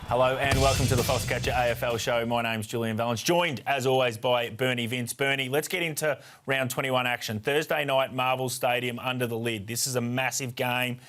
Hello and welcome to the Foxcatcher AFL show. My name's Julian Valence, joined as always by Bernie Vince. Bernie, let's get into round 21 action. Thursday night, Marvel Stadium under the lid. This is a massive game.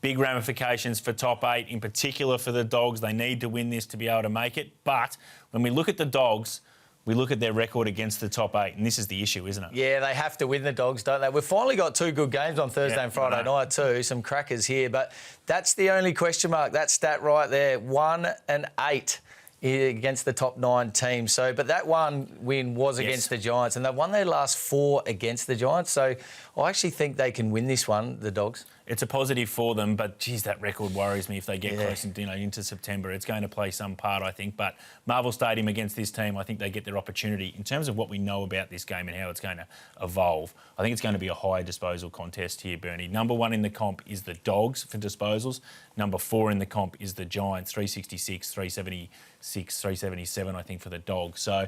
Big ramifications for top 8, in particular for the Dogs. They need to win this to be able to make it. But when we look at the Dogs, we look at their record against the top 8, and this is the issue, isn't it? Yeah, they have to win, the Dogs, don't they? We've finally got two good games on Thursday and Friday night too, some crackers here, but that's the only question mark. That stat right there, 1-8 against the top 9 teams. So, but that one win was against the Giants, and they've won their last 4 against the Giants. So I actually think they can win this one, the Dogs. It's a positive for them, but, geez, that record worries me if they get close into September. It's going to play some part, I think. But Marvel Stadium against this team, I think they get their opportunity. In terms of what we know about this game and how it's going to evolve, I think it's going to be a high disposal contest here, Bernie. Number 1 in the comp is the Dogs for disposals. Number 4 in the comp is the Giants, 366, 376, 377, I think, for the Dogs. So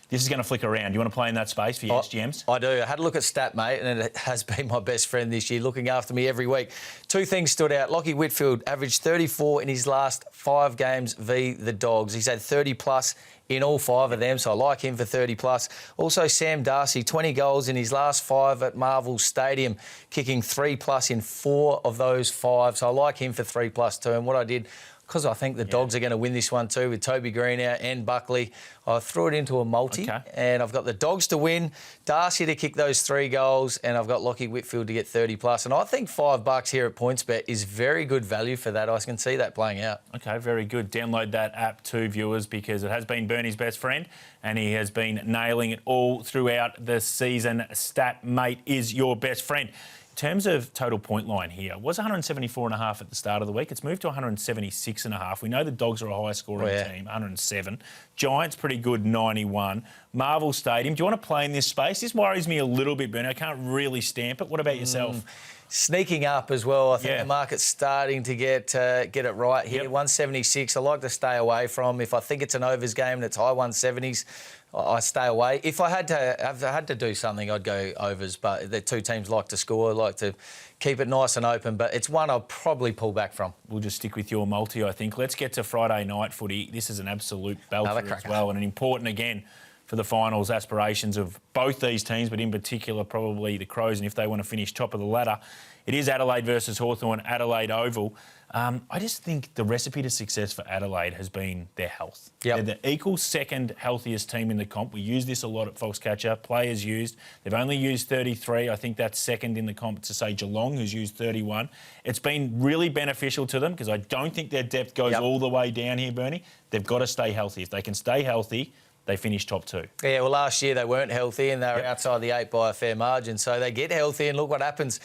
this is going to flick around. Do you want to play in that space for your SGMs? I do. I had a look at StatMate, and it has been my best friend this year, looking after me every week. 2 things stood out. Lachie Whitfield averaged 34 in his last 5 games v the Dogs. He's had 30-plus in all 5 of them, so I like him for 30-plus. Also, Sam Darcy, 20 goals in his last 5 at Marvel Stadium, kicking 3-plus in 4 of those 5, so I like him for 3-plus too. And what I did, because I think the Dogs are going to win this one too, with Toby Green out and Buckley, I threw it into a multi, and I've got the Dogs to win, Darcy to kick those 3 goals, and I've got Lachie Whitfield to get 30-plus. And I think $5 here at PointsBet is very good value for that. I can see that playing out. Okay, very good. Download that app too, viewers, because it has been Bernie's best friend, and he has been nailing it all throughout the season. StatMate is your best friend. In terms of total point line here, it was 174.5 at the start of the week. It's moved to 176.5. We know the Dogs are a high-scoring team, 107. Giants, pretty good, 91. Marvel Stadium, do you want to play in this space? This worries me a little bit, Bernie. I can't really stamp it. What about yourself? Sneaking up as well. I think the market's starting to get it right here. 176, I like to stay away from. If I think it's an overs game and it's high 170s, I stay away. If I had to do something, I'd go overs. But the 2 teams like to score, like to keep it nice and open. But it's one I'll probably pull back from. We'll just stick with your multi, I think. Let's get to Friday night footy. This is an absolute belter as well, and an important again for the finals aspirations of both these teams, but in particular probably the Crows, and if they want to finish top of the ladder. It is Adelaide versus Hawthorn, Adelaide Oval. I just think the recipe to success for Adelaide has been their health. They're the equal second healthiest team in the comp. We use this a lot at Foxcatcher. Players used. They've only used 33. I think that's second in the comp to, say, Geelong, who's used 31. It's been really beneficial to them because I don't think their depth goes all the way down here, Bernie. They've got to stay healthy. If they can stay healthy, they finish top 2. Yeah, well, last year they weren't healthy and they were outside the 8 by a fair margin. So they get healthy and look what happens.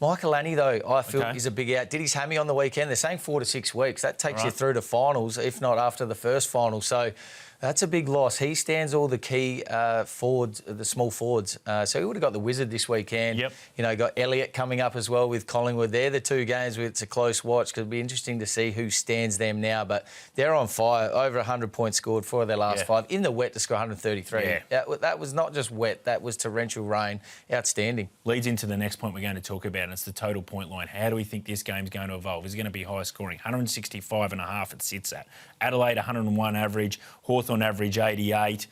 Michael Annie, though, I feel is a big out. Did his hammy on the weekend. They're saying 4 to 6 weeks. That takes you through to finals, if not after the first final. So that's a big loss. He stands all the key forwards, the small forwards. So he would have got the Wizard this weekend. You know, got Elliott coming up as well with Collingwood. They're the 2 games where it's a close watch. It'll be interesting to see who stands them now. But they're on fire. Over 100 points scored for their last 5. In the wet to score 133. That was not just wet. That was torrential rain. Outstanding. Leads into the next point we're going to talk about, and it's the total point line. How do we think this game's going to evolve? Is it going to be high scoring? 165.5 it sits at. Adelaide 101 average. Hawthorn average 88.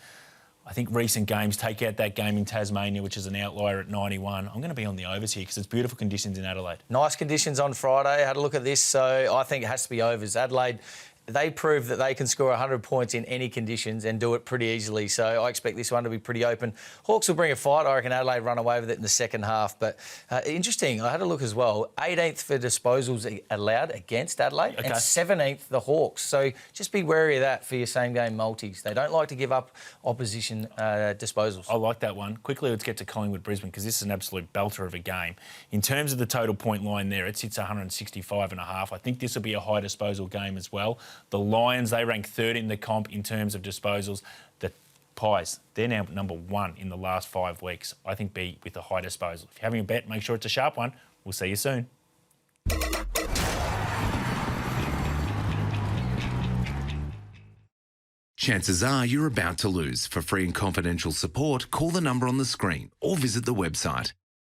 I think recent games take out that game in Tasmania, which is an outlier at 91. I'm going to be on the overs here because it's beautiful conditions in Adelaide. Nice conditions on Friday. I had a look at this, so I think it has to be overs. Adelaide, they prove that they can score 100 points in any conditions and do it pretty easily. So I expect this one to be pretty open. Hawks will bring a fight. I reckon Adelaide run away with it in the second half. But interesting, I had a look as well. 18th for disposals allowed against Adelaide and 17th the Hawks. So just be wary of that for your same-game multis. They don't like to give up opposition disposals. I like that one. Quickly, let's get to Collingwood-Brisbane because this is an absolute belter of a game. In terms of the total point line there, it sits 165.5. I think this will be a high disposal game as well. The Lions, they rank 3rd in the comp in terms of disposals. The Pies, they're now number 1 in the last 5 weeks. I think be with a high disposal. If you're having a bet, make sure it's a sharp one. We'll see you soon. Chances are you're about to lose. For free and confidential support, call the number on the screen or visit the website.